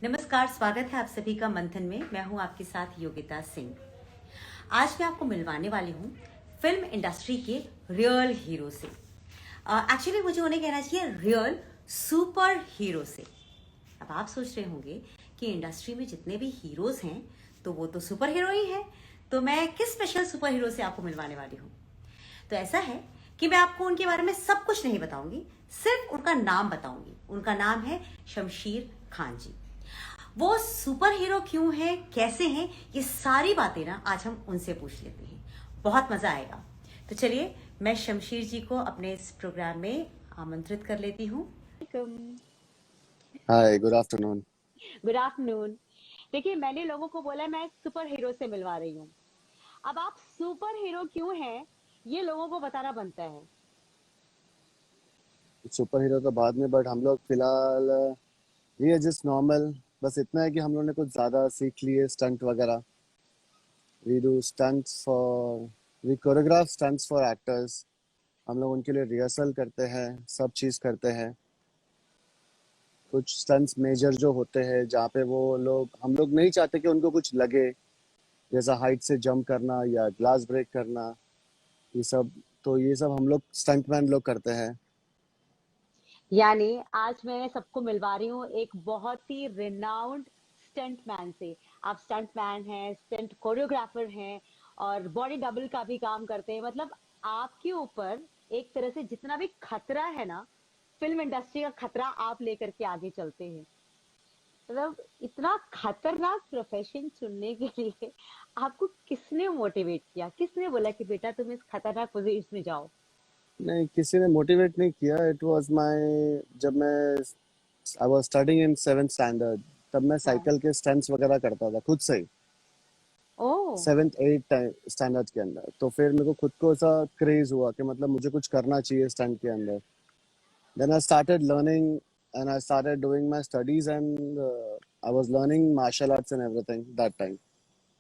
नमस्कार, स्वागत है आप सभी का मंथन में। मैं हूं आपके साथ योगिता सिंह। आज मैं आपको मिलवाने वाली हूं फिल्म इंडस्ट्री के रियल हीरो से। एक्चुअली मुझे उन्हें कहना चाहिए रियल सुपर हीरो से। अब आप सोच रहे होंगे कि इंडस्ट्री में जितने भी हीरोज हैं तो वो तो सुपर हीरो ही हैं, तो मैं किस स्पेशल सुपर हीरो से आपको मिलवाने वाली हूँ। तो ऐसा है कि मैं आपको उनके बारे में सब कुछ नहीं बताऊंगी, सिर्फ उनका नाम बताऊंगी। उनका नाम है शमशीर खान जी। वो सुपर हीरो क्यों है, कैसे हैं, ये सारी बातें ना आज हम उनसे पूछ लेते हैं। बहुत मजा आएगा। तो चलिए मैं शमशीर जी को अपने इस प्रोग्राम में आमंत्रित कर लेती हूँ। हाय, गुड आफ्टरनून। Good afternoon. देखिए, मैंने लोगों को बोला मैं एक सुपर हीरो से मिलवा रही हूँ। अब आप सुपर हीरो क्यों हैं, ये लोगों को बताना बनता है। सुपर हीरो तो बाद में, बट हम लोग फिलहाल ये जस्ट नॉर्मल। बस इतना है कि हम लोग ने कुछ ज्यादा सीख लिए स्टंट वगैरह। We do stunts for we choreograph stunts for actors. हम लोग उनके लिए रिहर्सल करते हैं, सब चीज करते हैं। कुछ स्टंट्स मेजर जो होते हैं जहाँ पे वो लोग, हम लोग नहीं चाहते कि उनको कुछ लगे, जैसा हाइट से जंप करना या ग्लास ब्रेक करना, ये सब। तो ये सब हम लोग स्टंटमैन लोग करते हैं। यानी आज मैं सबको मिलवा रही हूँ एक बहुत ही रिनाउंड स्टंट मैन से। आप स्टंट मैन हैं, स्टंट कोरियोग्राफर हैं और बॉडी डबल का भी काम करते हैं। मतलब आपके ऊपर एक तरह से जितना भी खतरा है ना, फिल्म इंडस्ट्री का खतरा आप लेकर के आगे चलते हैं। मतलब इतना खतरनाक प्रोफेशन चुनने के लिए आपको किसने मोटिवेट किया, किसने बोला कि बेटा तुम इस खतरनाक पोजीशन में जाओ। नहीं, किसी ने मोटिवेट नहीं किया। इट वाज माय, जब मैं I was studying in 7th standard, तब मैं हाँ। साइकिल के स्टंट्स वगैरह करता था खुद से ही। ओह। 7th 8th स्टैंडर्ड के अंदर तो फिर मेरे को खुद को ऐसा क्रेज हुआ कि मतलब मुझे कुछ करना चाहिए स्टंट के अंदर। Then I started learning and I started doing my studies and I was learning martial arts and everything that time.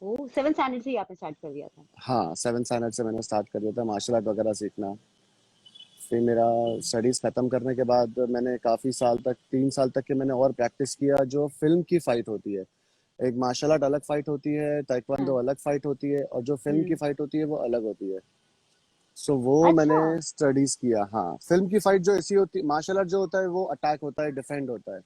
Oh, 7th standard से ही आपने स्टार्ट कर दिया था। हाँ, 7th स्टैंडर्ड से मैंने स्टार्ट कर दिया था मार्शल आर्ट वगैरह सीखना। फिर मेरा स्टडीज खत्म करने के बाद मैंने काफी साल तक, 3 साल तक के मैंने और प्रैक्टिस किया। जो फिल्म की फाइट होती है, एक मार्शल आर्ट अलग फाइट होती है, ताइक्वांडो हाँ। अलग फाइट होती है, और जो फिल्म की हम्म। फाइट होती है वो अलग होती है। सो वो मैंने अच्छा। स्टडीज किया। हाँ, फिल्म की फाइट जो ऐसी होती, मार्शल आर्ट जो होता है वो अटैक होता है, डिफेंड होता है।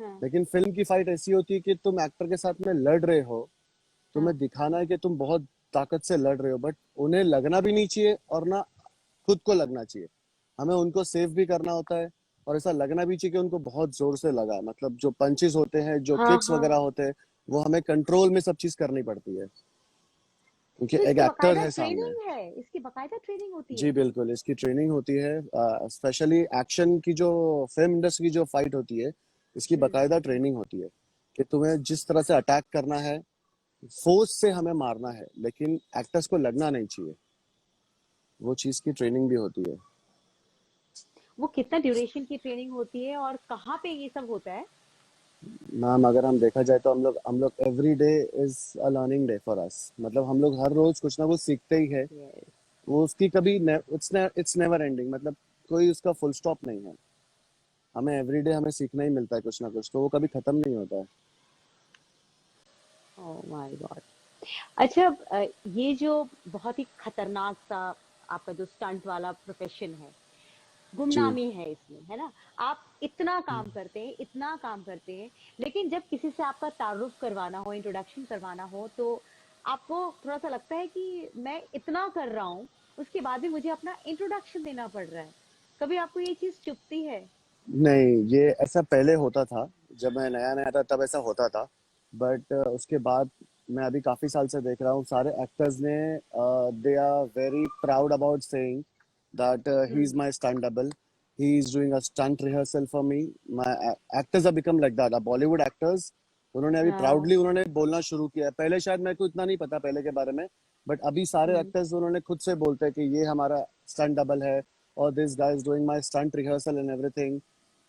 हाँ। लेकिन फिल्म की फाइट ऐसी होती है कि तुम एक्टर के साथ में लड़ रहे हो, हाँ। तुम्हें दिखाना है कि तुम बहुत ताकत से लड़ रहे हो, बट उन्हें लगना भी नहीं चाहिए और ना खुद को लगना चाहिए। हमें उनको सेव भी करना होता है, और ऐसा लगना भी चाहिए कि उनको बहुत जोर से लगा है। मतलब जो पंचेस होते हैं, जो हाँ। किक्स वगैरह हाँ। होते हैं, वो हमें कंट्रोल में सब चीज करनी पड़ती है, क्योंकि तो एक इसकी एक्टर बकायदा है सामने। ट्रेनिंग है, इसकी बकायदा ट्रेनिंग होती जी है। बिल्कुल, इसकी ट्रेनिंग होती है। स्पेशली एक्शन की, जो फिल्म इंडस्ट्री की जो फाइट होती है, इसकी हम्म। बकायदा ट्रेनिंग होती है कि तुम्हें जिस तरह से अटैक करना है, फोर्स से हमें मारना है, लेकिन एक्टर्स को लगना नहीं चाहिए। वो चीज की ट्रेनिंग भी होती है। वो कितना ड्यूरेशन की ट्रेनिंग होती है और कहाँ पे ये सब होता है। मैम, अगर हम देखा जाए तो हम लोग every day is a learning day for us. मतलब हम लोग हर रोज कुछ ना कुछ सीखते ही है। यस। वो उसकी कभी इट्स नेवर एंडिंग। मतलब कोई उसका फुल स्टॉप नहीं है। हमें एवरी डे हमें सीखना ही मिलता है कुछ ना कुछ, तो वो कभी खत्म नहीं होता है। Oh my God. अच्छा, ये जो बहुत ही खतरनाक सा आपका जो स्टंट वाला प्रोफेशन है, जी। गुमनामी है इसमें, है ना। आप इतना काम करते हैं, इतना काम करते हैं, लेकिन जब किसी से आपका तारुफ करवाना हो, इंट्रोडक्शन करवाना हो, तो आपको थोड़ा सा लगता है कि मैं इतना कर रहा हूँ, उसके बाद भी मुझे अपना इंट्रोडक्शन देना पड़ रहा है। कभी आपको ये चीज चुभती है। नहीं, ये ऐसा पहले होता था। जब मैं नया नया था तब ऐसा होता था, बट उसके बाद मैं अभी काफी साल से देख रहा हूँ सारे एक्टर्स ने, they are very proud about saying that he hmm. Is my stunt double, he is doing a stunt rehearsal for me. My actors have become like that. Bollywood actors, उन्होंने अभी हाँ। प्राउडली उन्होंने बोलना शुरू किया है। पहले शायद मेरे को इतना नहीं पता पहले के बारे में, बट अभी सारे हम्म। एक्टर्स उन्होंने खुद से बोलते हैं कि ये हमारा स्टंट डबल है, और this guy is doing my stunt rehearsal and everything.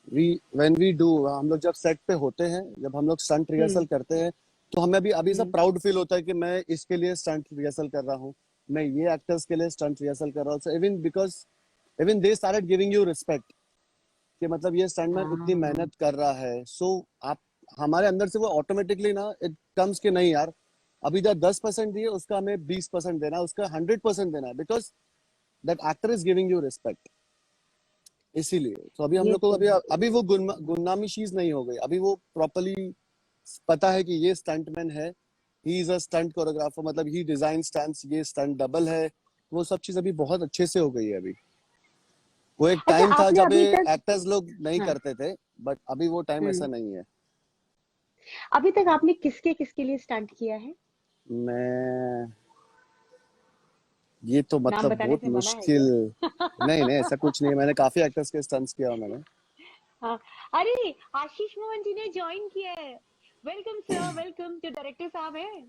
We when we do, हम लोग जब सेट पे होते हैं, जब हम लोग स्टंट रिहर्सल हम्म। करते हैं, तो हमें अभी अभी सब हम्म। प्राउड फील होता है कि मैं इसके लिए स्टंट रिहर्सल कर रहा हूँ, मैं ये एक्टर्स के लिए स्टंट रिहर्सल कर रहा हूँ। Even because even they started giving you respect कि मतलब ये स्टंटमैन इतनी हाँ। मेहनत कर रहा है। सो आप हमारे अंदर से वो ऑटोमेटिकली ना इट कम्स कि नहीं यार, अभी जो 10% दिए उसका हमें 20% देना है, उसका 100% देना है, because that actor is giving you respect. इसीलिए तो अभी हम ये लोग को तो अभी है। अभी वो गुमनामी चीज नहीं हो गई, अभी वो प्रॉपरली पता है कि ये स्टंटमैन है, ही इज अ स्टंट कोरियोग्राफर, मतलब ही डिजाइन स्टंट्स, ये स्टंट डबल है। वो सब चीज अभी बहुत अच्छे से हो गई है अभी। वो एक अच्छा, टाइम था आपने जब अभी तक, एक्टर्स लोग नहीं हाँ, करते थे, बट अभी वो टाइम ऐसा हम्म, नहीं है। अभी तक आपने किसके किसके लिए स्टंट किया है? मैं ये तो नाम मतलब बताने बहुत से मना है मुश्किल। क्या? नहीं नहीं, ऐसा कुछ नहीं है, मैंने काफी एक्टर्स के स्टंट्स किया हुआ मैंने। हाँ, अरे आशीष मोहन जी ने ज्वाइन किया है। Welcome sir, welcome. जो डायरेक्टर साहब हैं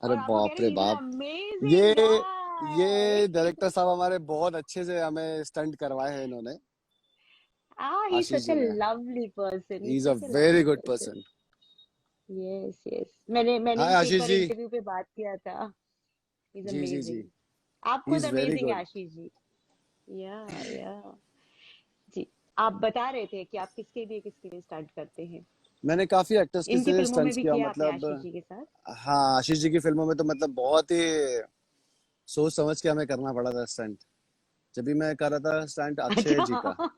अरे और आपको कह बाप रहे रे ही इज एन बाप, ये अमेजिंग गाय। ये डायरेक्टर साहब हमारे बहुत अच्छे से हमें स्टंट करवाए हैं इन्होंने, Ah, he's Ashish such ji a ने। lovely person. He He's is a such a very lovely good person. Person. Yes, yes. मैंने हाय उनसे एक आशीष बार जी। इंटरव्यू पे बात किया था। He's जी जी जी, amazing. आप ही खुद इज वेरी अमेजिंग है गुड। आशीष जी। या या जी, आप बता रहे थे कि आप किसके लिए स्टार्ट करते हैं। मैंने काफी एक्टर्स के इनकी से फिल्मों में स्टंट्स भी किया, किया आपने मतलब आशीष जी के साथ। हाँ, आशीष जी की फिल्मों में तो मतलब बहुत ही सोच समझ के हमें करना पड़ा था स्टंट। जब भी मैं कर रहा था स्टंट अक्षय अच्छा। जी का,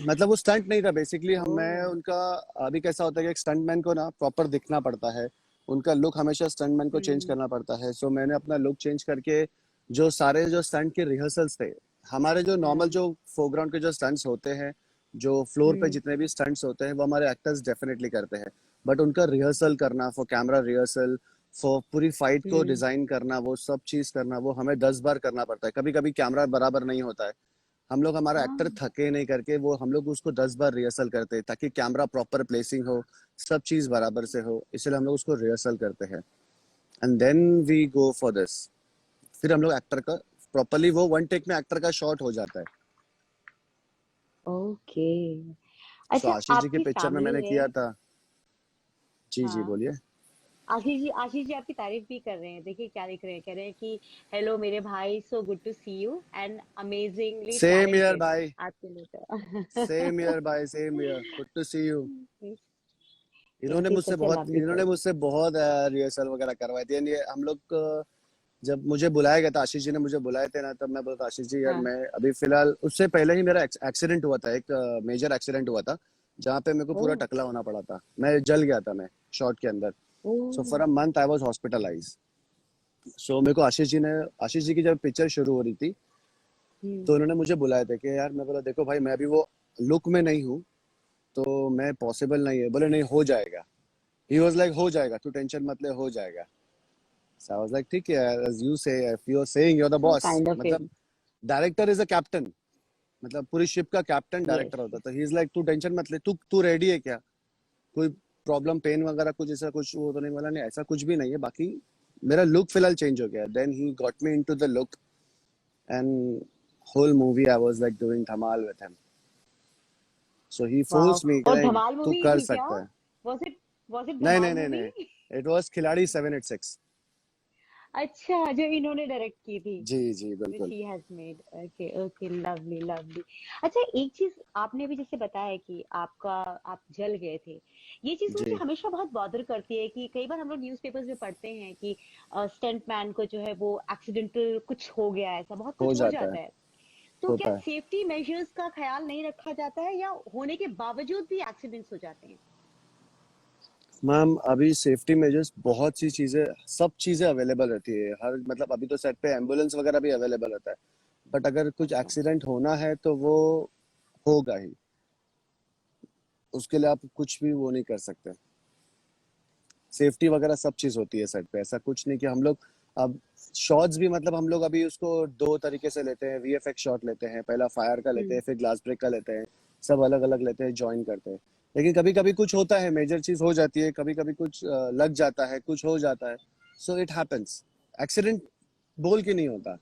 मतलब वो स्टंट नहीं था बेसिकली, हम मैं ओह। उनका, अभी कैसा होता है कि एक स्टंटमैन को ना प्रॉपर दिखना पड़ता है, उनका लुक हमेशा स्टंटमैन को चेंज हम्म करना पड़ता है। सो मैंने अपना लुक चेंज करके जो सारे जो स्टंट के रिहर्सल्स थे, हमारे जो नॉर्मल हाँ। जो फोरग्राउंड के जो स्टंट्स होते हैं, जो फ्लोर पे हम्म जितने भी स्टंट्स होते हैं वो हमारे एक्टर्स डेफिनेटली करते हैं, बट उनका रिहर्सल करना, फॉर कैमरा रिहर्सल, फॉर पूरी फाइट को हम्म डिजाइन करना, वो सब चीज करना, वो हमें 10 बार करना पड़ता है। कभी कभी कैमरा बराबर नहीं होता है, हम लोग, हमारा एक्टर हाँ। थके नहीं करके वो हम लोग उसको 10 बार रिहर्सल करते हैं ताकि कैमरा प्रॉपर प्लेसिंग हो, सब चीज बराबर से हो, इसलिए हम लोग उसको रिहर्सल करते हैं। And then we go for this. फिर हम लोग एक्टर का प्रॉपरली वो वन टेक में एक्टर का शॉट हो जाता है। ओके। सो अच्छा, आशीष जी के आपकी पिक्चर में फैमिली मैंने है। किया था। जी जी हाँ, बोलिए। आशीष जी आपकी तारीफ भी कर रहे हैं। देखिए क्या लिख रहे हैं, कह रहे हैं कि हेलो मेरे भाई, so good to see you and amazingly same here talented. भाई, आपके लिए सेम ईयर तो भाई, same here, good to see you. Yes, he's such a lovely इन्होंने person. मुझसे बहुत रिहर्सल वगैरह करवाई थी, यानी हम लोग जब मुझे बुलाया गया था, आशीष जी ने मुझे बुलाए थे ना, तब मैं बोलता आशीष जी यार, हाँ। मैं अभी फिलहाल, उससे पहले ही मेरा एक्सीडेंट हुआ था, एक मेजर एक्सीडेंट हुआ था जहाँ पे मेरे को पूरा ओह। टकला होना पड़ा था, मैं जल गया था मैं शॉट के अंदर। So oh. For a month I was hospitalise. So मेरे को आशीष जी की जब पिक्चर शुरू हो रही थी, हम्म तो उन्होंने मुझे बुलाए थे कि यार, मैं बोला देखो भाई, मैं अभी वो लुक में नहीं हूँ, तो मैं पॉसिबल नहीं है। बोले नहीं, हो जाएगा। ही वाज लाइक हो जाएगा, तू टेंशन मत ले, हो जाएगा। सो आई वाज लाइक ठीक है, as you say, if you are saying, you're the So boss, kind of मतलब him. Director is a captain, मतलब पूरी शिप का कैप्टन Yes. डायरेक्टर होता है। तो ही इज लाइक तू टेंशन मत ले, तू तू रेडी है क्या, कोई प्रॉब्लम, पेन वगैरह कुछ ऐसा कुछ वो तो नहीं। बोला नहीं, ऐसा कुछ भी नहीं है, बाकी मेरा लुक फिलहाल चेंज हो गया। Then he got me into the look, and whole movie I was like doing Dhamaal with him. So he Wow. Force me और कि धमाल तू मूवी कर थी क्या? सकता है। Was it नहीं नहीं धमाल नहीं मूवी? नहीं, इट वाज खिलाड़ी 786। अच्छा, जो इन्होंने डायरेक्ट की थी। जी जी जो बिल्कुल। She has made. Okay okay, lovely lovely. अच्छा, एक चीज आपने भी जैसे बताया कि आप जल गए थे। ये चीज मुझे जी, हमेशा बहुत बॉदर करती है कि कई बार हम लोग न्यूज़पेपर्स में पढ़ते हैं कि स्टंट मैन को जो है वो एक्सीडेंटल कुछ हो गया है, ऐसा बहुत हो कुछ हो जाता है, जाता है। तो क्या होता है। सेफ्टी मेजर्स का ख्याल नहीं रखा जाता है या होने के बावजूद भी एक्सीडेंट्स हो जाते हैं? मैम अभी सेफ्टी मेजर्स बहुत सी चीजें, सब चीजें अवेलेबल रहती है हर, मतलब अभी तो सेट पे एम्बुलेंस वगैरह भी अवेलेबल रहता है, बट अगर कुछ अच्छा। एक्सीडेंट होना है तो वो होगा ही, उसके लिए आप कुछ भी वो नहीं कर सकते। सेफ्टी वगैरह सब चीज होती है सेट पे, ऐसा कुछ नहीं कि हम लोग अब शॉट्स भी, मतलब हम लोग अभी उसको दो तरीके से लेते हैं, वीएफएक्स शॉट लेते हैं, पहला फायर का लेते हम्म हैं, फिर ग्लास ब्रेक का लेते हैं, सब अलग अलग लेते हैं, ज्वाइन करते हैं। लेकिन कभी कभी कुछ होता है, मेजर चीज हो जाती है, कभी कभी कुछ लग जाता है, कुछ हो जाता है। सो इट हैपेंस, एक्सीडेंट बोल के नहीं होता,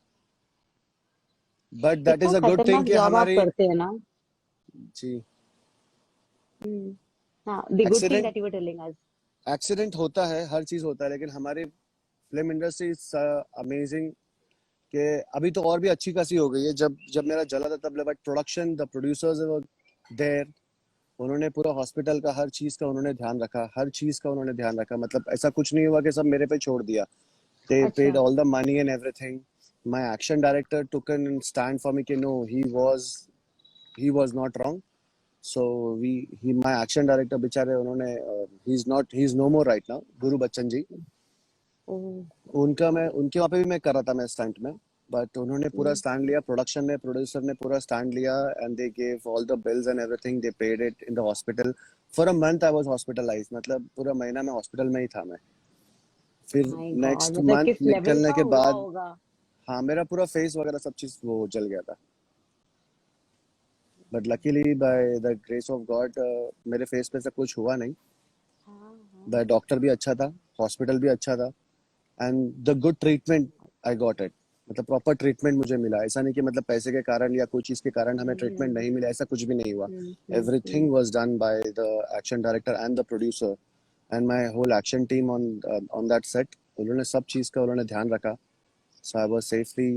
बट दैट इतना इज अ गुड थिंग खतरनाक कि जॉब आप हमारी। करते हैं ना। जी। हम्म। हाँ, the good thing accident that you were telling us. Accident होता है, हर चीज होता है, लेकिन हमारी फिल्म इंडस्ट्री इज अमेजिंग कि अभी तो और भी अच्छी खासी हो गई है। जब जब मेरा जला था तब, but production, the producers there, उन्होंने पूरा हॉस्पिटल का हर चीज का उन्होंने ध्यान रखा, हर चीज का उन्होंने ध्यान रखा, मतलब ऐसा कुछ नहीं हुआ कि सब मेरे पे छोड़ दिया। They paid अच्छा। all the money and everything. My action director took an stand for me कि no, he was not wrong. So my action director बेचारे उन्होंने he's no more right now, गुरु बच्चन जी। ओह। उनका मैं उनके वहाँ पे भी मैं कर रहा था मैं स्टंट में, बट उन्होंने पूरा हम्म। स्टैंड लिया, प्रोडक्शन ने प्रोड्यूसर ने पूरा स्टैंड लिया, and they gave all the bills and everything, they paid it in the hospital for a month. I was hospitalised, मतलब पूरा महीना मैं हॉस्पिटल में ही था मैं। फिर माय गॉड, नेक्स्ट मतलब मंथ किस लेवल निकलने का के हुआ बाद होगा। हाँ मेरा पूरा फेस वगैरह सब चीज वो जल गया था, but luckily by the grace of God मेरे फेस पे से कुछ हुआ नहीं। हाँ द हाँ। डॉक्टर भी अच्छा था, हॉस्पिटल भी अच्छा था, and the good treatment I got it. मतलब प्रॉपर ट्रीटमेंट मुझे मिला, ऐसा नहीं कि मतलब पैसे के कारण या कोई चीज के कारण हमें ट्रीटमेंट हम्म नहीं मिला, ऐसा कुछ भी नहीं हुआ। Hmm. Everything was done by the action director and the producer and my whole action team on that set. उन्होंने सब चीज का उन्होंने ध्यान रखा। So I was safely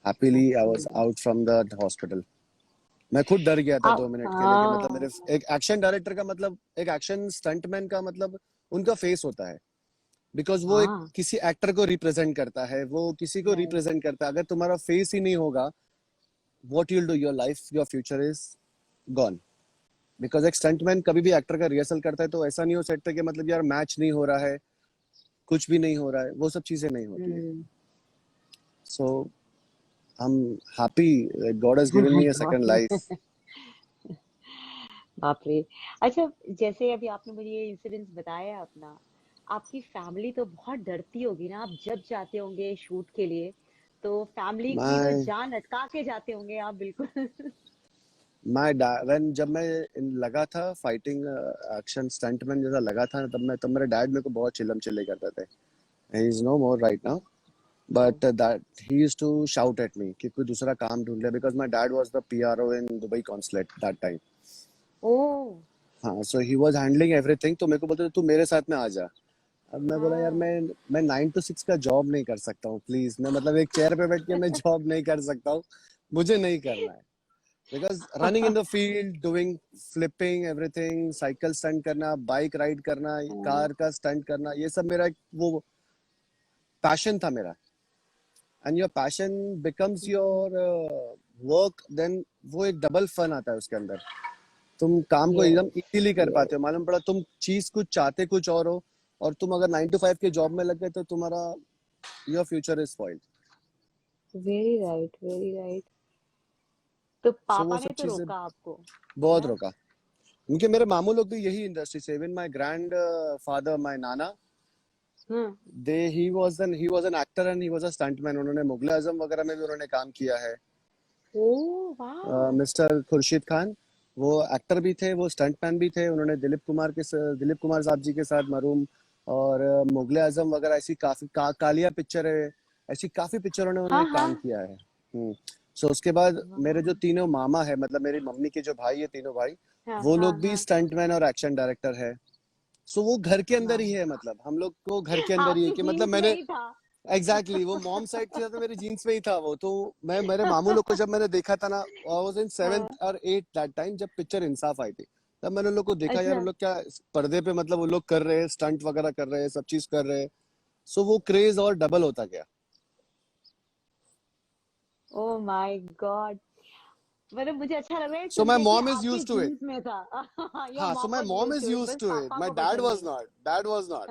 happily that's I so was nice. Out from the hospital. मैं खुद डर गया था आप 2 मिनट के लिए कि मतलब मेरे हाँ। एक एक्शन डायरेक्टर का मतलब एक एक्शन स्टंटमैन का मतलब उनका फेस होता है, बिकॉज वो एक हाँ। किसी एक्टर को रिप्रेजेंट करता है, वो किसी को राइट। रिप्रेजेंट करता है। अगर तुम्हारा फेस ही नहीं होगा, what you'll do, your life your future is gone. Because एक स्टंटमैन कभी भी एक्टर का रिहर्सल करता है तो ऐसा नहीं हो सकता कि मतलब यार मैच नहीं हो रहा है, कुछ भी नहीं हो रहा है, वो सब चीजें नहीं होती है। Hmm. So I am happy God has given my me a second God. Life. बाप रे। अच्छा, जैसे अभी आपने मुझे ये इंसिडेंस बताया अपना, आपकी फैमिली तो बहुत डरती होगी ना, आप जब जाते होंगे शूट के लिए, तो फैमिली की तो मैं जान अटका के जाते होंगे आप बिल्कुल। मैं व्हेन जब मैं लगा था फाइटिंग एक्शन स्टंटमैन जैसा लगा था ना, तब मेरे डैड मेरे को बहुत चिल्लम चिल्ली करते थे। He is no more right now, oh. but that he used to shout at me कि कोई दूसरा काम ढूंढ ले, because my dad was the PRO in Dubai consulate that time। ओ। हाँ, so he was handling everything, तो मेरे को बोलते थे तू मेरे साथ में आ जा। अब मैं बोला यार हाँ। मैं 9 to 6 का जॉब नहीं कर सकता हूँ, प्लीज। मैं मतलब एक चेयर पे बैठ के मैं जॉब नहीं कर सकता हूँ, मुझे नहीं करना है। Because running in the field, doing flipping everything, cycle stunt करना, बाइक राइड करना, कार का स्टंट करना, ये सब मेरा वो पैशन था मेरा। And your passion becomes your work, then वो एक डबल फन आता है उसके अंदर। तुम काम को एकदम यस इजीली कर पाते यस। हो। मालूम पड़ा तुम चीज कुछ चाहते कुछ और हो, और तुम अगर 9 to 5 के जॉब में लग गए तो तुम्हारा your future is spoiled. Very right, very right. तो सो वो पापा ने सब तो चीजें रोका आपको, है बहुत ना? रोका। उनके मेरे मामू लोग भी यही इंडस्ट्री से, इवन माय ग्रैंड फादर, माय नाना, हाँ। They he was an actor and he was a stuntman. उन्होंने मुगले आजम वगैरह में भी उन्होंने काम किया है। ओ वाह। मिस्टर खुर्शीद खान, वो एक्टर भी थे, वो स्टंटमैन भी थे। उन्होंने दिलीप कुमार साहब जी के साथ मरूम और मुगले आजम वगैरह ऐसी काफी कालिया पिक्चर है, ऐसी काफी पिक्चरों में हाँ उन्होंने हाँ। काम किया है। सो उसके बाद मेरे जो वाह। तीनों मामा है, मतलब मेरी मम्मी के जो भाई है, तीनों भाई, हाँ वो हाँ लोग भी हाँ। स्टंटमैन और एक्शन डायरेक्टर है। सो वो घर के अंदर ही वाह। है, मतलब हम लोग को घर के अंदर ही है आपकी कि मतलब जीन्स में मैंने ही था। एग्जैक्टली वो मॉम साइड से तो मेरी जीन्स में ही था वो। तो मैं मेरे मामू लोग को जब मैंने देखा था ना, आई वाज इन हाँ। 7th or 8th that time, जब पिक्चर इंसाफ आई थी, तब मैंने उन लोग को देखा, यार अच्छा। वो लोग क्या पर्दे पे मतलब वो लोग कर रहे हैं, स्टंट वगैरह कर रहे हैं, सब चीज कर रहे हैं। सो वो क्रेज और डबल होता गया। Oh my God. मतलब मुझे अच्छा लग रहा है सो सुन माय के कि मॉम इज आपके यूज्ड टू इट। जीन्स में था। योर हाँ, so mom my was mom used is to it, used बस टू इट, पापा माय को डैड पसंद वाज नहीं। Not, dad was not.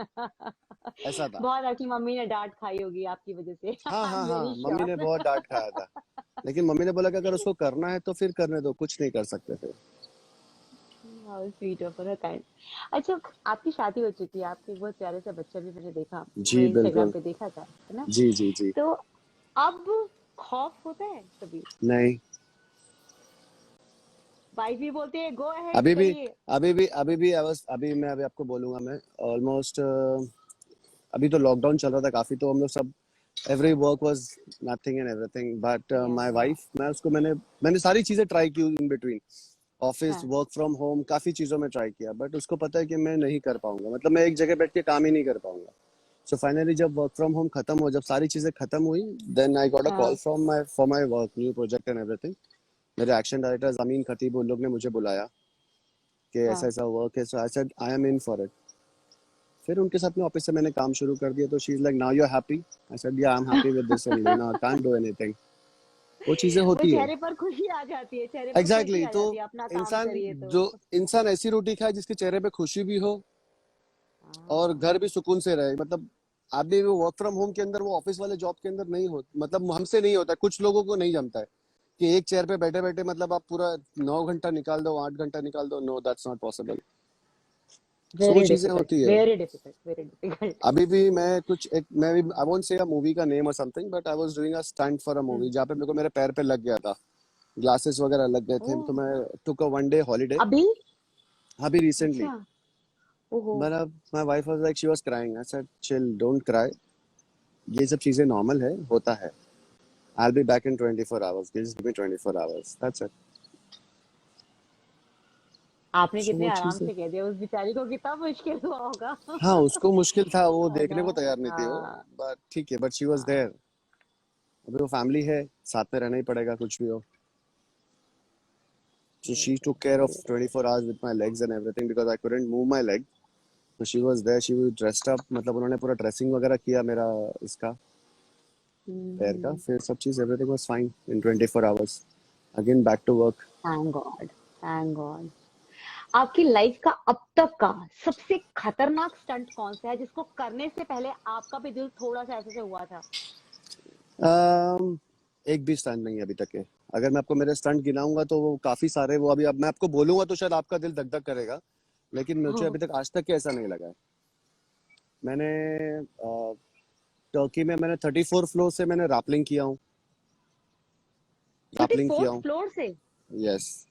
ऐसा था। बहुत आपकी मम्मी ने डांट खाई होगी आपकी वजह से। हाँ आई एम हाँ वेरी हाँ, मम्मी ने श्योर। बहुत डांट खाया था, लेकिन मम्मी ने बोला कि अगर उसको करना है तो फिर करने दो, कुछ नहीं कर सकते फिर। How sweet of her, kind. अच्छा, आपकी शादी हो चुकी है, आपके एक बहुत प्यारे सा बच्चा भी मैंने देखा, जी मैं इंस्टाग्राम बिल्कुल। पे देखा था, है ना? जी जी जी। तो अब खौफ होता है कभी? नहीं, वाइफ भी बोलते हैं गो अहेड अभी भी करिए। अभी मैं अभी आपको बोलूंगा, मैं ऑलमोस्ट अभी तो लॉकडाउन चल रहा था काफी, तो हम लोग सब every work was nothing and everything, but या माय या। वाइफ, मैं उसको मैंने सारी चीजें ट्राई की इन बिटवीन, ऑफिस हाँ वर्क फ्रॉम होम, काफी चीजों में ट्राई किया, बट उसको पता है कि मैं नहीं कर पाऊंगा, मतलब मैं एक जगह बैठ के काम ही नहीं कर पाऊंगा। सो फाइनली जब वर्क फ्रॉम होम खत्म हो, जब सारी चीजें खत्म हुई, then I got a call हाँ। From my for my work new project and everything. मेरे एक्शन डायरेक्टर जमीन खतीब उन लोग ने मुझे बुलाया कि ऐसा हाँ ऐसा वर्क है, so I said I am in for it. फिर उनके साथ में ऑफिस से मैंने काम शुरू कर दिया, तो she is like now you are happy, I said ya I am happy with this only, now I can't do anything. वो चीजें वो होती है। चेहरे पर खुशी आ जाती है, चेहरे पर खुशी एग्जैक्टली आ तो जाती है अपना काम इंसान करिए तो। जो इंसान ऐसी रोटी खाए जिसके चेहरे पे खुशी भी हो और हाँ घर भी सुकून से रहे, मतलब आदमी वो वर्क फ्रॉम होम के अंदर, वो ऑफिस वाले जॉब के अंदर नहीं हो, मतलब हमसे नहीं होता, कुछ लोगों को नहीं जमता है कि एक चेयर पे बैठे बैठे मतलब आप पूरा 9 घंटा निकाल दो, 8 घंटा निकाल दो, नो दैट्स नॉट पॉसिबल। सो वो वेरी चीजें डिफिकल्ट, होती है। Very difficult, very difficult. अभी भी मैं कुछ एक मैं भी I won't say a movie का नेम और something, but I was doing a stunt for a movie जहाँ पे मेरे को मेरे पैर पे लग गया था, ग्लासेस वगैरह लग गए थे, तो ओह मैं टुक अ 1 डे हॉलीडे अभी? अभी रिसेंटली। अच्छा। ओहो। मतलब my wife was like she was crying, I said chill don't cry, ये सब चीजें नॉर्मल है, होता है। I'll be back in 24 hours. Just give me 24 hours. That's it. आपने So कितने वो आराम चीजें, से कह दिया, उस बेचारी को कितना मुश्किल हुआ होगा। हाँ उसको मुश्किल था, वो है ना? देखने को तैयार नहीं थी वो, हाँ बट ठीक है, बट शी वाज हाँ। देयर। अभी वो फैमिली है, साथ में रहना ही पड़ेगा कुछ भी हो। So she बिल्कुल took care of बिल्कुल। 24 hours with my legs and everything because I couldn't move my leg. So she was there, she was dressed up, मतलब उन्होंने पूरा ड्रेसिंग वगैरह किया मेरा इसका पैर का, फिर सब चीज everything was fine in 24 hours. Again back to work. Thank God, thank God. आपकी लाइफ का अब तक का सबसे खतरनाक स्टंट कौन सा है जिसको करने से पहले आपका भी दिल थोड़ा सा ऐसे से हुआ था? um, एक भी स्टंट नहीं है अभी तक के। अगर मैं आपको मेरे स्टंट गिनाऊंगा तो वो काफी सारे, वो अभी अब मैं आपको बोलूंगा तो शायद आपका दिल धक धक करेगा, लेकिन मुझे हाँ। अभी तक आज तक के ऐसा नहीं लगा है। मैंने टर्की में मैंने 34 फ्लोर से मैंने रैपलिंग किया हूँ, थर्टी रैपलिंग किया फोर्थ हूँ। फ्लोर से? यस।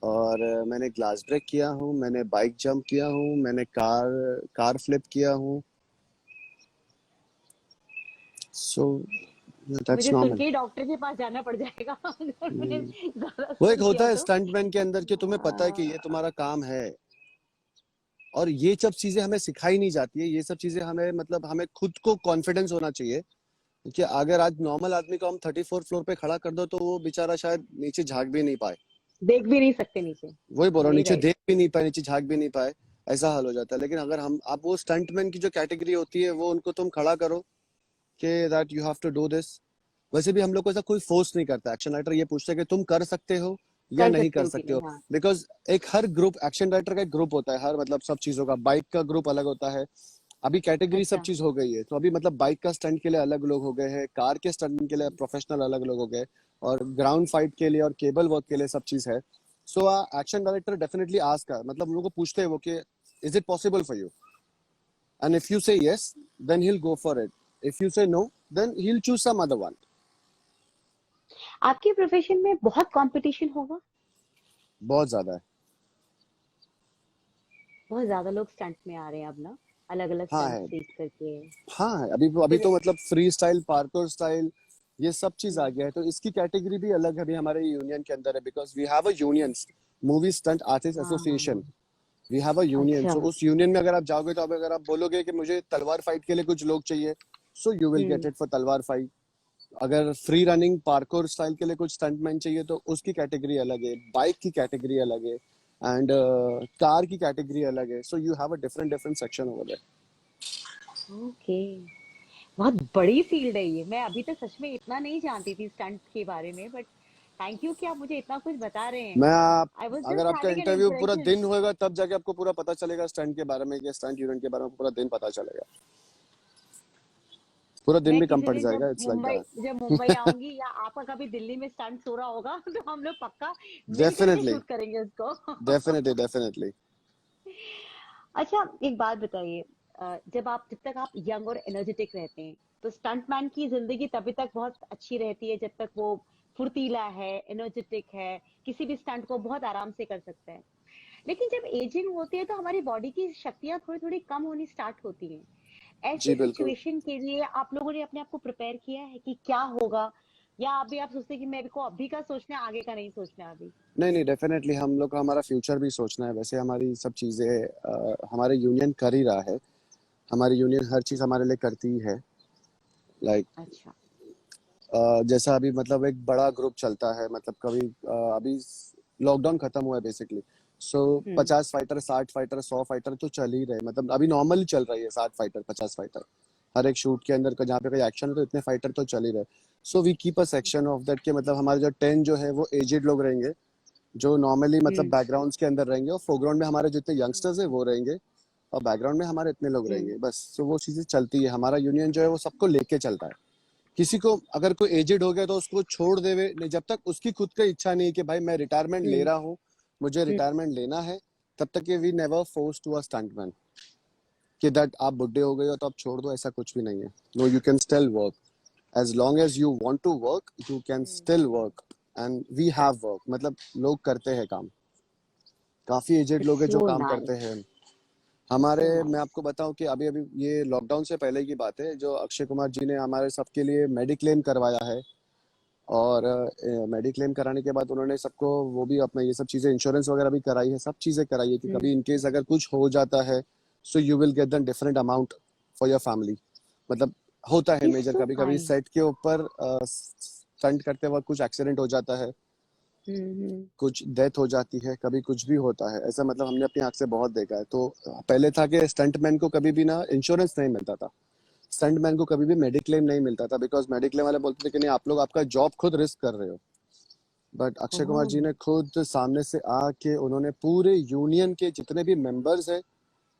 और मैंने ग्लास ब्रेक किया हूँ, मैंने बाइक जंप किया हूँ, मैंने कार कार फ्लिप किया हूँ। सो दैट्स मुझे सुन नॉर्मल। के ही डॉक्टर के पास जाना पड़ जाएगा अगर मैंने ज्यादा वो एक स्टंट होता किया है तो। स्टंटमैन के अंदर कि तुम्हें पता है कि ये तुम्हारा काम है, और ये सब चीजें हमें सिखाई नहीं जाती है, ये सब चीजें हमें मतलब हमें खुद को कॉन्फिडेंस होना चाहिए कि अगर आज नॉर्मल आदमी को हम 34 फ्लोर पे खड़ा कर दो तो वो बेचारा शायद नीचे झांक भी नहीं पाए। देख भी नहीं सकते नीचे। वही बोल रहा हूँ, वेरी नीचे राइट। देख भी नहीं पाए, नीचे झांक भी नहीं पाए, ऐसा हाल हो जाता है। लेकिन अगर हम आप वो स्टंटमैन की जो कैटेगरी होती है वो उनको तुम खड़ा करो कि that you have to do this. वैसे भी हम लोग को ऐसा कोई फोर्स नहीं करता, एक्शन राइटर ये पूछता है कि तुम कर सकते हो या कर नहीं सकते कर हो कि सकते नहीं? हो। हाँ। बिकॉज एक हर ग्रुप, एक्शन राइटर का एक ग्रुप होता है, हर मतलब सब चीजों का, बाइक का ग्रुप अलग होता है। अभी कैटेगरी सब अच्छा। चीज हो गई है, तो अभी मतलब बाइक का स्टंट के लिए अलग लोग हो गए हैं, कार के स्टंट के लिए हम्म। प्रोफेशनल अलग लोग हो गए, और ग्राउंड फाइट के लिए और केबल वर्क के लिए सब चीज है। So action director definitely ask, मतलब हम लोग को पूछते हैं वो कि is it possible for you, and if you say yes then he will go for it, if you say no then he will choose some other one. आपके profession में बहुत कंपटीशन होगा? बहुत ज्यादा है। बहुत ज्यादा लोग स्टंट में आ रहे हैं अब ना, अलग अलग हाँ स्टंट है। सीख करके। हाँ है, अभी अभी फिर तो मतलब फ्री स्टाइल, पार्कोर स्टाइल, ये सब चीज आ हम्म, गया है, तो इसकी कैटेगरी भी अलग है अभी हमारे यूनियन के अंदर है, because we have a union, movie stunt artist हाँ हाँ एसोसिएशन। हाँ। वी हैव अ यूनियन, अच्छा। सो उस यूनियन में अगर आप जाओगे तो अब अगर आप बोलोगे कि मुझे तलवार फाइट के लिए कुछ लोग चाहिए, so you will get hmm. It for तलवार फाइट। अगर फ्री रनिंग पार्कोर स्टाइल के लिए कुछ स्टंटमैन चाहिए तो उसकी कैटेगरी अलग है, बाइक की कैटेगरी अलग है, एंड कार की कैटेगरी अलग है, so you have a different different section over there. Okay. बहुत बड़ी फील्ड है ये, मैं अभी तक सच में इतना नहीं जानती थी स्टंट के बारे में, बट थैंक यू कि आप मुझे इतना कुछ बता रहे हैं। मैं आप आई वाज अगर जस्ट आपका हैविंग एन इंटरव्यू पूरा इम्प्रेशन। दिन होएगा तब जाके आपको पूरा पता चलेगा स्टंट के बारे में, कि स्टंट यूनिट के बारे में पूरा दिन पता चलेगा, पूरा दिन मैं भी कम किसी पड़ दिन जाएगा, इट्स लाइक दैट। जब मुंबई आऊंगी या आपका कभी दिल्ली में स्टंट्स हो रहा होगा तो हम लोग पक्का मिल करके डेफिनेटली, शूट करेंगे उसको। Definitely, definitely. अच्छा, एक बात बताइए, जब तक आप यंग और एनर्जेटिक रहते हैं तो स्टंटमैन की जिंदगी तभी तक बहुत अच्छी रहती है जब तक वो फुर्तीला है, एनर्जेटिक है, किसी भी स्टंट को बहुत आराम से कर सकता है। लेकिन जब एजिंग होती है तो हमारी बॉडी की शक्तियां थोड़ी थोड़ी कम होनी स्टार्ट होती हैं। ऐसी जी बिल्कुल। सिचुएशन के लिए आप लोगों ने अपने आप को प्रिपेयर किया है कि क्या होगा, या अभी आप सोचते हैं कि मेरे को अभी का सोचना है, आगे का नहीं सोचना है अभी? नहीं नहीं, डेफिनेटली हम लोग को हमारा फ्यूचर भी सोचना है, वैसे हमारी सब चीज़ें हमारे यूनियन कर ही रहा है, हमारी यूनियन हर चीज़ हमारे लिए करती ही है, लाइक अच्छा। जैसा अभी मतलब एक बड़ा ग्रुप चलता है, मतलब कभी अभी लॉकडाउन खत्म हुआ है बेसिकली, सो हम्म 50 फाइटर, 60 फाइटर, 100 फाइटर तो चल ही रहे, मतलब अभी नॉर्मली चल रही है 60 फाइटर, 50 फाइटर हर एक शूट के अंदर जहाँ पे कोई एक्शन हो तो इतने फाइटर तो चल ही रहे। So we keep a section of that के मतलब हमारे जो 10 जो है वो एजेड लोग रहेंगे, जो नॉर्मली मतलब हम्म बैकग्राउंड्स के अंदर रहेंगे, और फोरग्राउंड में हमारे जितने यंगस्टर्स है वो रहेंगे, और बैकग्राउंड में हमारे इतने लोग हम्म रहेंगे बस। तो वो चीजें चलती है, हमारा यूनियन जो है वो सबको लेके चलता है। किसी को अगर कोई एजेड हो गया तो उसको छोड़ देवे नहीं, जब तक उसकी खुद की इच्छा नहीं कि भाई मैं रिटायरमेंट ले हम्म रहा हूँ, मुझे हम्म, रिटायरमेंट लेना है, तब तक ये we never force to a stuntman कि दैट आप बुढ़े हो गए हो तो आप छोड़ दो, ऐसा कुछ भी नहीं है। No, you can still work as long as you want to work, you can still work, and we have work, मतलब लोग करते हैं काम, काफी एजेड इट्स लोग हैं जो सो काम करते नाइस, हैं हमारे। सो मैं नाइस। आपको बताऊं कि अभी अभी ये लॉकडाउन से पहले की बात है, जो अक्षय कुमार जी ने हमारे सबके लिए मेडिक्लेम करवाया है, और मेडिक्लेम कराने के बाद उन्होंने सबको वो भी अपना ये सब चीजें इंश्योरेंस वगैरह भी कराई है, सब चीजें कराई है कि हम्म कभी इन केस अगर कुछ हो जाता है, so you will get the different amount for your family. मतलब होता है इट्स मेजर, सो कभी कभी काइंड। सेट के ऊपर स्टंट करते वक्त कुछ एक्सीडेंट हो जाता है, हम्म कुछ डेथ हो जाती है, कभी कुछ भी होता है ऐसा, मतलब हमने अपनी आंख से बहुत देखा है। तो पहले था कि स्टंटमैन को कभी भी ना इंश्योरेंस नहीं मिलता था, स्टंटमैन को कभी भी मेडिक्लेम नहीं मिलता था, बिकॉज मेडिक्लेम वाले बोलते थे कि नहीं, आप लोग आपका जॉब खुद रिस्क कर रहे हो। बट अक्षय कुमार ओह जी ने खुद सामने से आके उन्होंने पूरे यूनियन के जितने भी मेंबर्स है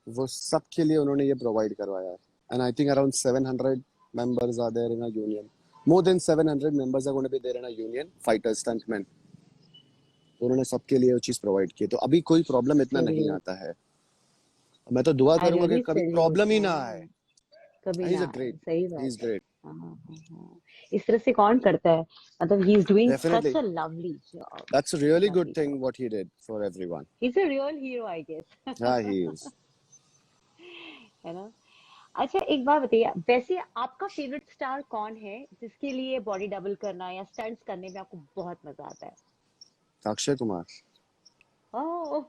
वो सब के लिए उन्होंने ये प्रोवाइड करवाया है। And I think around 700 members are there in a union, more than 700 members are going to be there in a union, fighters, stuntmen, उन्होंने सबके लिए वो चीज प्रोवाइड की है। तो अभी कोई प्रॉब्लम इतना नहीं सैल्यूट, आता है। मैं तो दुआ आई करूंगा कि रियली कभी सैल्यूट। प्रॉब्लम ही ना आए। हाँ, कभी ही इज ना अ आए, ग्रेट, सही ही बात इज है। ग्रेट, हाँ हाँ हाँ, इस तरह से कौन करता है? मतलब he is doing definitely, such a lovely job, that's a such a really good lovely job. Thing what he did for everyone. He is a real hero I guess. हाँ, ही इज। है ना? अच्छा, एक बात बताइए, वैसे आपका favourite star कौन है जिसके लिए बॉडी डबल करना या स्टंट्स करने में आपको बहुत मजा आता है? अक्षय कुमार। ओह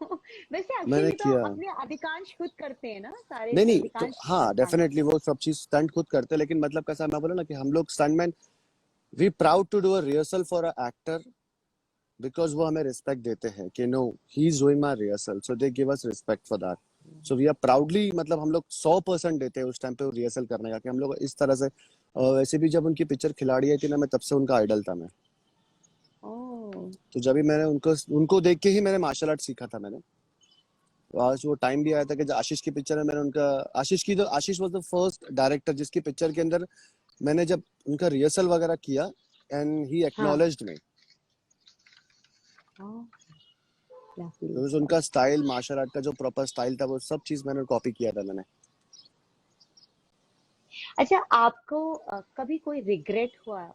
वैसे अक्षय मैंने जी तो किया, अपने अधिकांश खुद करते हैं ना, सारे नहीं नहीं तो अधिकांश हाँ काम। डेफिनेटली वो सब चीज स्टंट खुद करते हैं, लेकिन मतलब कैसा मैं बोला ना कि हम लोग stuntman, we proud to do a rehearsal for a actor, because वो हमें रिस्पेक्ट देते हैं कि no, he is doing my rehearsal, so they give us respect for that. So we are proudly, मतलब हम लोग 100% देते हैं उस टाइम पे रिहर्सल करने का, कि हम लोग इस तरह से। वैसे भी जब उनकी पिक्चर खिलाड़ी आई थी ना, मैं तब से उनका आइडल था मैं। ओह तो जब भी मैंने उनको उनको देख के ही मैंने मार्शल आर्ट सीखा था मैंने। तो आज वो टाइम भी आया था कि जब आशीष की पिक्चर में मैंने उनका, आशीष की, तो आशीष वाज द फर्स्ट डायरेक्टर जिसकी पिक्चर के अंदर मैंने जब उनका रिहर्सल वगैरह किया, एंड ही हाँ, acknowledged me, oh lovely because उनका लवली। स्टाइल, मार्शल आर्ट का जो प्रॉपर स्टाइल था, वो सब चीज मैंने कॉपी किया था मैंने। अच्छा, आपको कभी कोई रिग्रेट हुआ?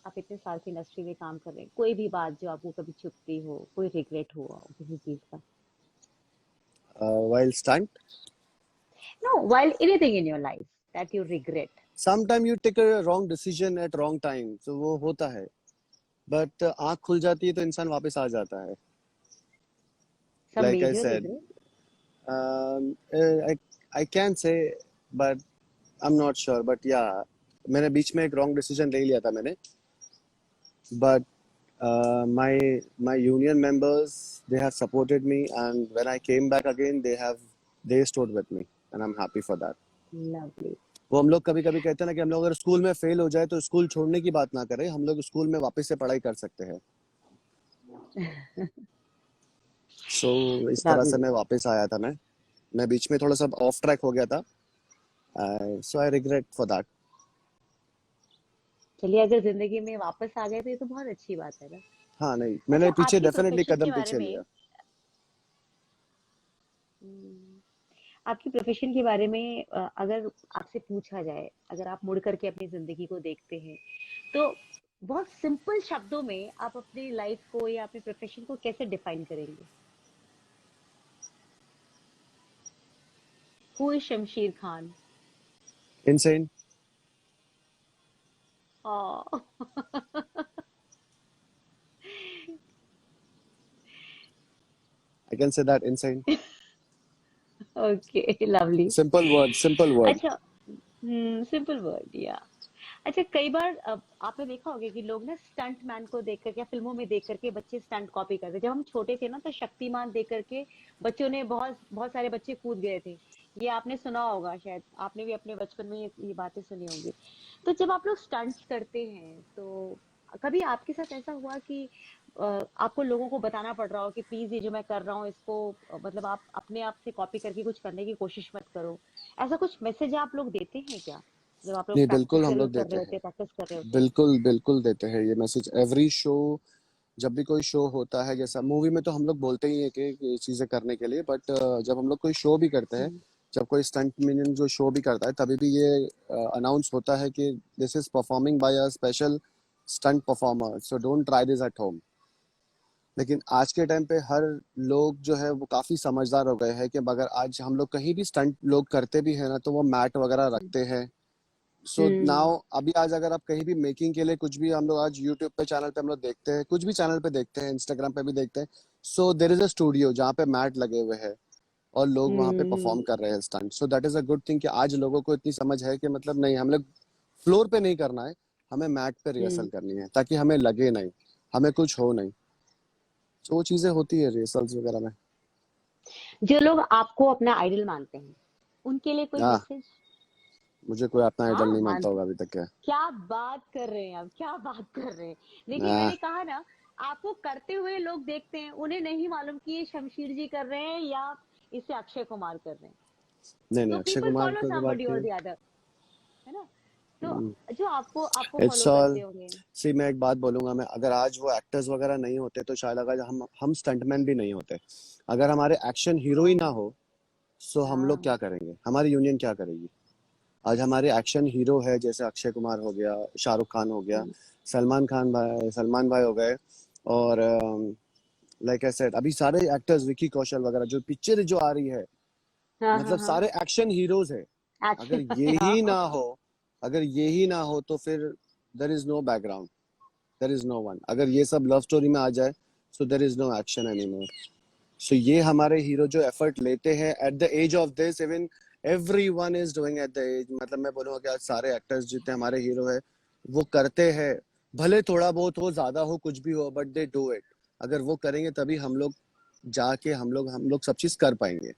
आप इतने साल से इंडस्ट्री में काम कर रहे हैं, कोई भी बात जो आपको कभी चुभती हो, कोई रिग्रेट हुआ हो किसी चीज का? While stunt, no, while anything in your life that you regret. Sometime you take a wrong decision at wrong time, तो वो होता है, बट आंख खुल जाती है तो इंसान वापस आ जाता है। Some like I major said, regret? I can से, but I am not sure, but या मैंने बीच में एक रॉन्ग डिसीजन ले लिया था मैंने, but my union members, they have supported me, and when I came back again, they stood with me, and I'm happy for that. Lovely. वो हम लोग कभी कभी कहते हैं ना कि हम लोग अगर स्कूल में फेल हो जाए तो स्कूल छोड़ने की बात ना करें, हम लोग स्कूल में वापस से पढ़ाई कर सकते हैं। सो इस तरह से Lovely. मैं वापस आया था। मैं बीच में थोड़ा सा ऑफ ट्रैक हो गया था, सो आई रिग्रेट फॉर दैट। चलिए, अगर जिंदगी में वापस आ गए तो ये तो बहुत अच्छी बात है ना। हाँ, नहीं, अच्छा, मैंने पीछे आपकी डेफिनेटली प्रोफेशन के कदम बारे पीछे में, लिया। हम्म, आपकी प्रोफेशन के बारे में अगर आपसे पूछा जाए, अगर आप मुड़ करके अपनी जिंदगी को देखते हैं, तो बहुत सिंपल शब्दों में आप अपनी लाइफ को या अपने प्रोफेशन को कैसे डिफाइन करेंगे? Who is Shamsheer Khan? Insane, Oh, I can say that, insane, okay, lovely. Simple word, simple word. अच्छा, सिंपल वर्ड या। अच्छा, कई बार आपने देखा होगा कि लोग ना स्टंट मैन को देख करके या फिल्मों में देख करके बच्चे स्टंट कॉपी करते हैं। जब हम छोटे थे ना तो शक्तिमान देख करके बच्चों ने बहुत बहुत सारे बच्चे कूद गए थे। ये आपने सुना होगा, शायद आपने भी अपने बचपन में ये बातें सुनी होंगी। तो जब आप लोग स्टंट्स करते हैं तो कभी आपके साथ ऐसा हुआ कि आपको लोगों को बताना पड़ रहा हो कि प्लीज ये जो मैं कर रहा हूँ इसको मतलब आप अपने आप से कॉपी करके कुछ करने की कोशिश मत करो। ऐसा कुछ मैसेज आप लोग देते हैं क्या जब आप लोग नहीं, बिल्कुल हम प्रैक्टिकल लोग कर देते रहे हैं। होते हैं, प्रैक्टिस कर रहे होते हैं? बिल्कुल बिल्कुल देते हैं ये मैसेज एवरी शो। जब भी कोई शो होता है, जैसा मूवी में तो हम लोग बोलते ही है कि ये चीजें करने के लिए, बट जब हम लोग कोई शो भी करते हैं, हम्म। जब कोई स्टंट मिनियन जो शो भी करता है, तभी भी ये अनाउंस होता है कि this is performing by a special stunt performer, so don't try this at home. लेकिन आज के टाइम पे हर लोग जो है वो काफी समझदार हो गए हैं कि अगर आज हम लोग कहीं भी स्टंट लोग करते भी है ना, तो वो मैट वगैरह रखते हैं। सो हम्म। नाउ अभी आज अगर आप कहीं भी मेकिंग के लिए कुछ भी, हम लोग आज यूट्यूब पे चैनल पे हम लोग देखते हैं, कुछ भी चैनल पे देखते हैं, इंस्टाग्राम पे भी देखते हैं, सो देर इज अ स्टूडियो जहाँ पे मैट लगे हुए हैं और लोग वहाँ पे परफॉर्म हम्म। कर रहे हैं stunt. So that is a good thing कि आज लोगों को इतनी समझ है कि मतलब नहीं, हम लोग फ्लोर पे नहीं करना है, हमें मैट पे रिहर्सल हम्म। करनी है, ताकि हमें लगे नहीं, हमें कुछ हो नहीं। तो वो चीजें होती है रिहर्सल्स वगैरह में। जो लोग आपको अपना आइडल मानते हैं उनके लिए कोई हाँ, मैसेज? मुझे कोई अपना आइडल हाँ, नहीं मानता मानते। होगा अभी तक। क्या? क्या बात कर रहे हैं आप, क्या बात कर रहे हैं! देखिए, हाँ, मैंने कहा ना, आपको करते हुए लोग देखते हैं, उन्हें नहीं मालूम कि ये शमशीर जी कर रहे हैं या इसे अक्षय कुमार कर रहे हैं। नहीं नहीं, तो अक्षय पीपल कुमार फॉलो को की बात समबडी और की। द अदर, है ना? तो जो आपको आपको इट्स फॉलो ऑल करते होंगे। सी। मैं एक बात बोलूंगा, मैं अगर आज वो एक्टर्स वगैरह नहीं होते तो शायद अगर हम स्टंटमैन भी नहीं होते। अगर हमारे एक्शन हीरो ही ना हाँ। हो, सो हम लोग हाँ। क्या करेंगे, हमारी यूनियन क्या करेगी? आज हमारे एक्शन हीरो है, जैसे अक्षय कुमार हो गया, शाहरुख खान हो गया, हम्म। सलमान भाई हो गए, और लाइक आई सेड अभी सारे एक्टर्स, विकी कौशल वगैरह, जो पिक्चर जो आ रही है, हाँ हाँ मतलब हाँ। सारे एक्शन हीरोज है। एक्शन। अगर ये ही हाँ। ना हो, अगर ये ही ना हो तो फिर there is no background, there is no one. अगर ये सब लव स्टोरी में आ जाए, so there is no action anymore. So ये हमारे हीरो जो एफर्ट लेते हैं at the age of this, even everyone is doing at the age, मतलब मैं बोलूंगा कि आज सारे एक्टर्स जितने हमारे हीरो है वो करते हैं, भले थोड़ा बहुत हो, ज्यादा हो, कुछ भी हो, बट दे डू इट। अगर वो करेंगे तभी हम लोग जाके हम लोग सब चीज कर पाएंगे।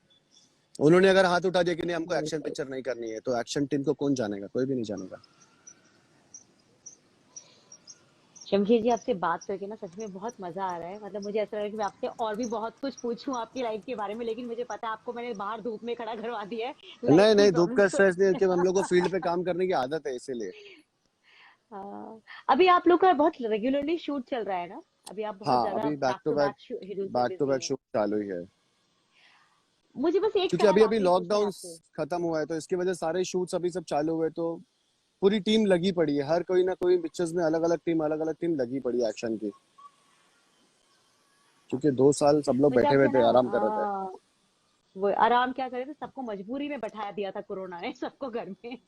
उन्होंने अगर हाथ उठा दिया कि नहीं हमको एक्शन बिल्कुल। पिक्चर नहीं करनी है, तो एक्शन टीम को कौन जानेगा? कोई भी नहीं जानेगा। शमशीर जी, आपसे बात करके ना सच में बहुत मजा आ रहा है। मतलब मुझे ऐसा लग रहा है कि मैं आपसे और भी बहुत कुछ पूछूं आपकी लाइफ के बारे में, लेकिन मुझे पता है आपको मैंने बाहर धूप में खड़ा करवा दिया है लाइफ नहीं की नहीं, धूप प्रॉब्लम्स का को स्ट्रेस नहीं है, लेकर। कि हम लोग को फील्ड पे काम करने की आदत है, इसीलिए। हाँ। अभी आप लोग का बहुत रेगुलरली शूट चल रहा है ना? अभी आप बहुत हाँ, ज्यादा अभी बैक टू बैक हीरोज में बैक टू बिजी बैक हैं। शूट चालू ही है। मुझे बस एक क्योंकि सवाल अभी अभी आखिरी पूछना है लॉकडाउन आपसे। खत्म हुआ है, तो इसकी वजह से सारे शूट्स अभी सब चालू हुए, तो पूरी टीम लगी पड़ी है, हर कोई ना कोई पिक्चर्स में अलग अलग टीम लगी पड़ी है एक्शन की। क्योंकि 2 साल सब लोग मुझे बैठे हुए आपसे थे, ना आराम कर रहे थे। वो आराम क्या करे थे, सबको मजबूरी में बैठा दिया था कोरोना ने सबको घर में।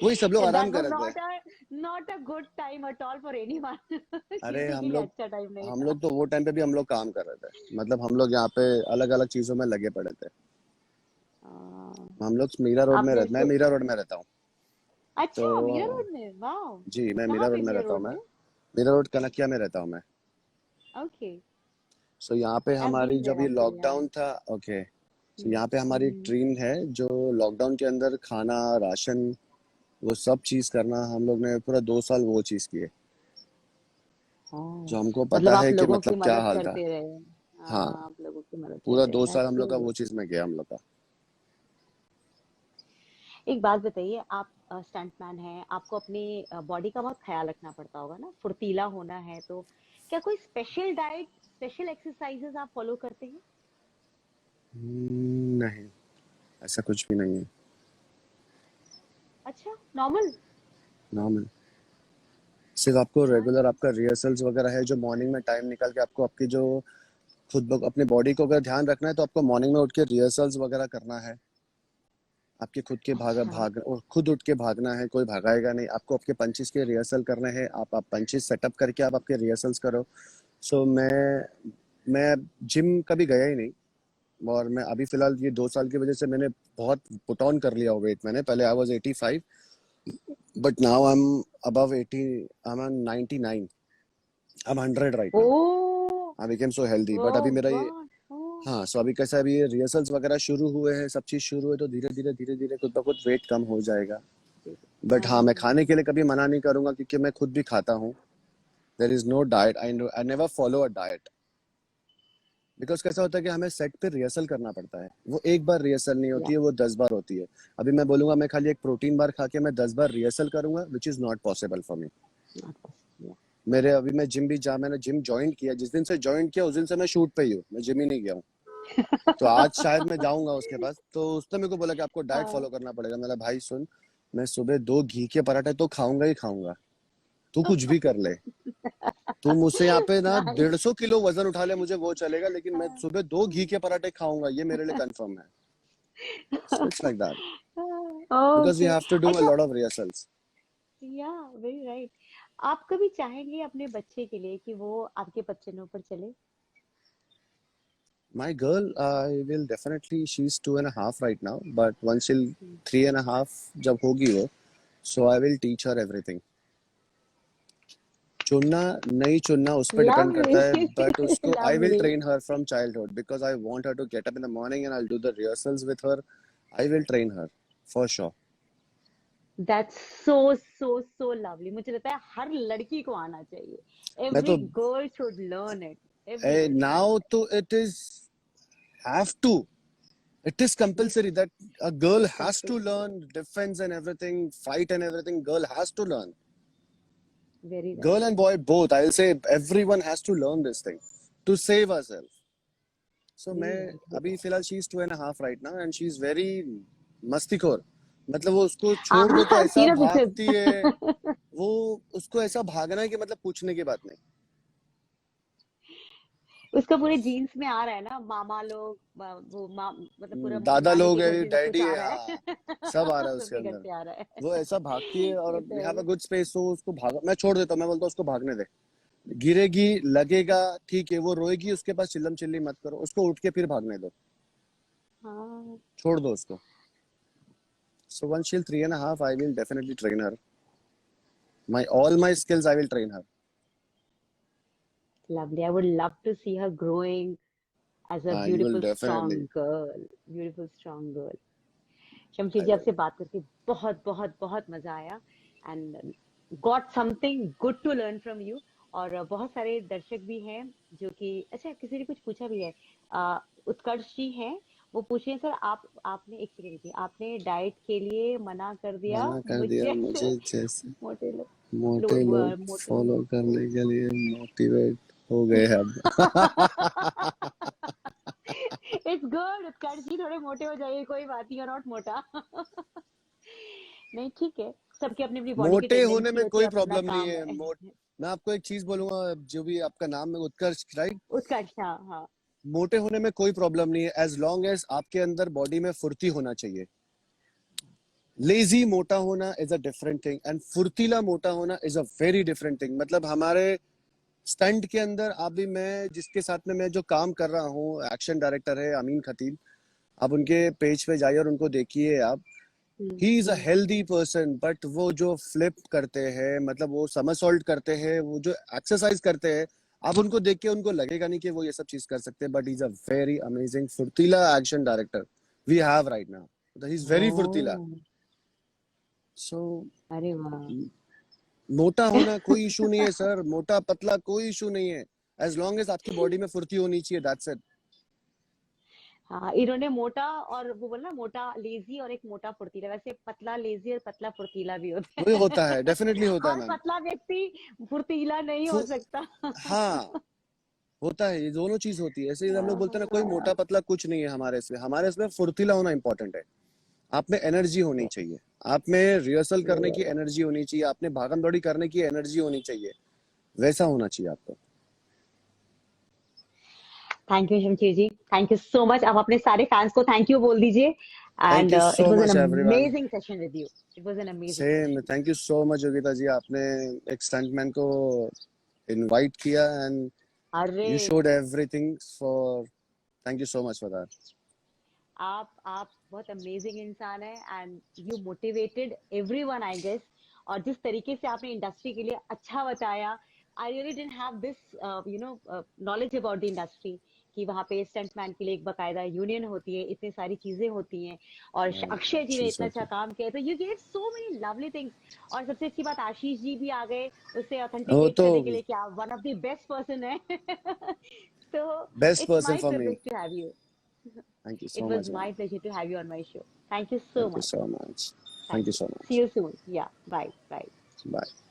वही, सब लोग आराम दैट कर वाज रहे थे। Not a good time at all for anyone. अरे किसी के लिए अच्छा टाइम नहीं हम था। लोग तो वो टाइम पे भी हम लोग काम कर रहे थे, मतलब हम लोग यहाँ पे अलग अलग चीजों में लगे पड़े थे। हाँ। हम लोग मीरा रोड में आपने रहते, मैं इसको। मीरा रोड में रहता हूँ। अच्छा, मीरा तो रोड में, वाह! जी, मैं मीरा कहाँ रोड पे में मीरा रहता हूँ रोड मैं। में? मीरा रोड कनकिया में रहता हूँ मैं। ओके। सो यहाँ पे आई हैव हमारी बीन जब देयर ये एक्चुअली, हाँ। लॉकडाउन था, ओके, सो हम्म। यहाँ पे हमारी हम्म। टीम है जो लॉकडाउन के अंदर खाना, राशन, वो सब चीज करना, हम लोग ने पूरा 2 साल वो चीज की है। हाँ, जो हमको मतलब पता आप है कि लोगों की मतलब क्या मदद हाल था। करते रहे। हाँ, हाँ, आप लोगों की मदद पूरा करते दो रहे, साल दैट्स हम सो लोग का गुड। वो चीज में गया हम लोग का। एक बात बताइए, आप स्टंटमैन हैं, आपको अपनी बॉडी का बहुत ख्याल रखना पड़ता होगा ना, फुर्तीला होना है तो क्या कोई स्पेशल डाइट, स्पेशल एक्सरसाइजेस आप फॉलो करते हैं? नहीं, ऐसा कुछ भी नहीं है। अच्छा, नॉर्मल। नॉर्मल। सिर्फ आपको रेगुलर नाइस। आपका रिहर्सल्स वगैरह है, जो मॉर्निंग में टाइम निकाल के आपको आपकी जो अपने बॉडी को अगर ध्यान रखना है, तो आपको मॉर्निंग में उठ के रिहर्सल्स वगैरह करना है। आपके खुद के अच्छा। और खुद उठ के भागना है, कोई भगाएगा नहीं आपको। आपके पंचेस के रिहर्सल करने हैं, आप पंचेस सेटअप करके आप आपके रिहर्सल्स करो। सो मैं जिम कभी गया ही नहीं। और मैं अभी फिलहाल ये 2 साल की वजह से मैंने बहुत पुट ऑन कर लिया हो वेट। मैंने पहले I was 85, but now I'm above 80. I'm on 99. I'm 100 right now. Oh, I became so healthy. But oh अभी मेरा ये, God. Oh, हाँ, सो अभी कैसा है, अभी रिहर्सल्स वगैरह शुरू हुए हैं, सब चीज शुरू है, तो धीरे धीरे खुद ब खुद वेट कम हो जाएगा. बट हाँ, मैं खाने के लिए कभी मना नहीं करूंगा, क्योंकि मैं खुद भी खाता हूँ. There is no diet, I never follow a diet. Because कैसा होता है कि हमें सेट पे रिहर्सल करना पड़ता है. वो एक बार रिहर्सल नहीं yeah. होती है, वो 10 बार होती है. अभी मैं बोलूंगा मैं खाली एक प्रोटीन बार खा के मैं 10 बार रिहर्सल करूंगा, which is not possible for me. Not possible. मेरे अभी मैं जिम भी जा मैंने जिम ज्वाइन किया, जिस दिन से ज्वाइन किया उस दिन से मैं शूट पे ही हूँ, मैं जिम ही नहीं गया हूँ. तो आज शायद मैं जाऊंगा उसके पास, तो उसने मेरे को बोला कि आपको डाइट हाँ. फॉलो करना पड़ेगा. मैंने भाई सुन, मैं सुबह 2 घी के पराठे तो खाऊंगा ही खाऊंगा, तू कुछ भी कर ले. तू मुझसे यहाँ पे ना Nice. 150 किलो वजन उठा ले, मुझे वो चलेगा, लेकिन मैं सुबह 2 घी के पराठे खाऊंगा, ये मेरे लिए कंफर्म है. So it's like that because we Okay. have to do a अच्छा, lot of rehearsals. yeah, very right. आप कभी चाहेंगे अपने बच्चे के लिए कि वो आपके बच्चनों पर चले? My girl, I will definitely, she's 2.5 right now, but once she'll 3.5 जब होगी वो, so I will teach her everything. चुनना नहीं चुनना उस पर डिपेंड करता है, Lovely. बट उसको I will Lovely. Train her from childhood, because I want her to get up in the morning and I will do the rehearsals with her. I will train her for sure. That's so, so, so lovely. मुझे लगता है हर लड़की को आना चाहिए. मैं Every तो girl should learn it. Every girl should learn now it. तो it is have to, it is Yes, compulsory that a girl it's has to compulsory. learn defense and everything, fight and everything. Girl has to learn. Very right. Girl and boy both. I'll say everyone has to learn this thing to save herself. So मैं Very right. Very अभी right. फिलहाल she is 2.5 right now and she is very मस्तीखोर. मतलब वो उसको छोड़ दो तो हाँ, ऐसा seen her भागती है, pictures. वो उसको ऐसा भागना है कि मतलब पूछने की बात नहीं. उसका पूरे जीन्स में आ रहा है ना, मामा लोग, मतलब पूरा दादा नानी लोग के घर है, से सब कुछ डैडी आ है, रहा हाँ, है. सब आ रहा है उसके सबके घर अंदर. से आ रहा है. वो ऐसा भागती है और ये तो वी है have a he. Good space, तो उसको भाग मैं छोड़ देता हूँ. मैं बोलता हूँ उसको भागने दे, गिरेगी लगेगा, ठीक है, वो रोएगी, उसके पास चिल्लम चिल्ली मत करो, उसको उठ के फिर भागने दो, हाँ, छोड़ दो उसको. So once she'll 3.5, I will definitely train her. All my skills I will train her. lovely. I would love to see her growing as a You will beautiful, definitely. strong girl. Beautiful, strong girl. Shamsheer I ji, will. आपसे बात करके बहुत बहुत बहुत मजा आया. And got something good to learn from you. और बहुत सारे दर्शक भी हैं जो कि, अच्छा, किसी ने कुछ पूछा भी है. उत्कर्ष जी हैं, वो पूछ रहे हैं, सर आपने एक सेकंड रुकिए, आपने डाइट के लिए मना कर दिया मना कर मुझ दिया जैसे मुझे जैसे मोटे मोटे लोग मोटे फॉलो करने के लिए मोटिवेट हो गए अब. It's good. उत्कर्ष जी, थोड़े मोटे हो जाइए, कोई बात नहीं, नॉट मोटा. नहीं, ठीक है, सबकी अपनी अपनी बॉडी की मोटे होने टेंडेंसी में होती है, कोई अपना अपना प्रॉब्लम नहीं काम है. है. मैं आपको एक चीज बोलूंगा, जो भी आपका नाम है उत्कर्ष, राइट? उत्कर्ष, हाँ हाँ. मोटे होने में कोई प्रॉब्लम नहीं है, एज लॉन्ग एज आपके अंदर बॉडी में फुर्ती होना चाहिए. लेजी मोटा होना is a different thing and फुर्तीला मोटा होना is a very different thing. मतलब हमारे स्टंट के अंदर अभी मैं जिसके साथ में मैं जो काम कर रहा हूँ, एक्शन डायरेक्टर है अमीन खतीब. आप उनके पेज पे जाइए और उनको देखिए आप. ही is a hmm. Healthy person, but वो जो फ्लिप करते हैं, मतलब वो समरसॉल्ट करते हैं, वो जो एक्सरसाइज करते हैं, आप उनको देख के उनको लगेगा नहीं कि वो ये सब चीज कर सकते हैं. But he is a very amazing फुर्तीला action director we have right now. He is very फुर्तीला. ओह, सो अरे वाह. मोटा होना कोई इशू नहीं है सर, मोटा पतला कोई इशू नहीं है, एज लॉन्ग एज आपकी बॉडी में फुर्ती होनी चाहिए, दैट्स इट. हाँ, इन्होंने मोटा और वो बोला, मोटा लेजी और एक मोटा फुर्तीला. वैसे पतला लेजी और पतला फुर्तीला भी होता वही है. होता है, डेफिनेटली होता है हर मैम. पतला व्यक्ति फुर्तीला नहीं हो सकता. हाँ, होता है, ये दोनों चीज होती है. ऐसे ही हम लोग बोलते हैं ना, कोई मोटा पतला कुछ नहीं है हमारे इसमें फुर्तीला होना इंपॉर्टेंट है. आप में एनर्जी होनी चाहिए, आप में रिहर्सल करने की एनर्जी होनी चाहिए, आपने भागम दौड़ी करने की एनर्जी होनी चाहिए, वैसा होना चाहिए आपको. Thank you Shamsheer ji, thank you so much. आप अपने सारे फैंस को थैंक यू बोल दीजिए. Thank and you it so was an much everyone. Amazing session with you. It was an amazing same, session. Thank you so much Yogita ji, आपने एक stuntman को invite किया एंड अरे, you showed everything for. Thank you so much for that. आप बहुत amazing इंसान है. And you motivated everyone, I guess. और जिस तरीके से आपने इंडस्ट्री के लिए अच्छा बताया, I really didn't have this knowledge about the industry कि वहाँ पे स्टंटमैन के लिए एक बकायदा यूनियन होती है, इतनी सारी चीजें होती हैं, और अक्षय जी ने she's इतना so अच्छा cute. काम किया, तो you get so many lovely things. और सबसे अच्छी बात, आशीष जी भी आ गए उसे वो ऑथेंटिकेट तो करने के लिए, क्या one of the best person है। So best it's person my for me. privilege to have you. Thank you It so was much ma'am. my pleasure to have you on my show. Thank you so thank you much. So much. Thank Thank you you. So See much. you soon. Yeah. Bye. Bye. Bye.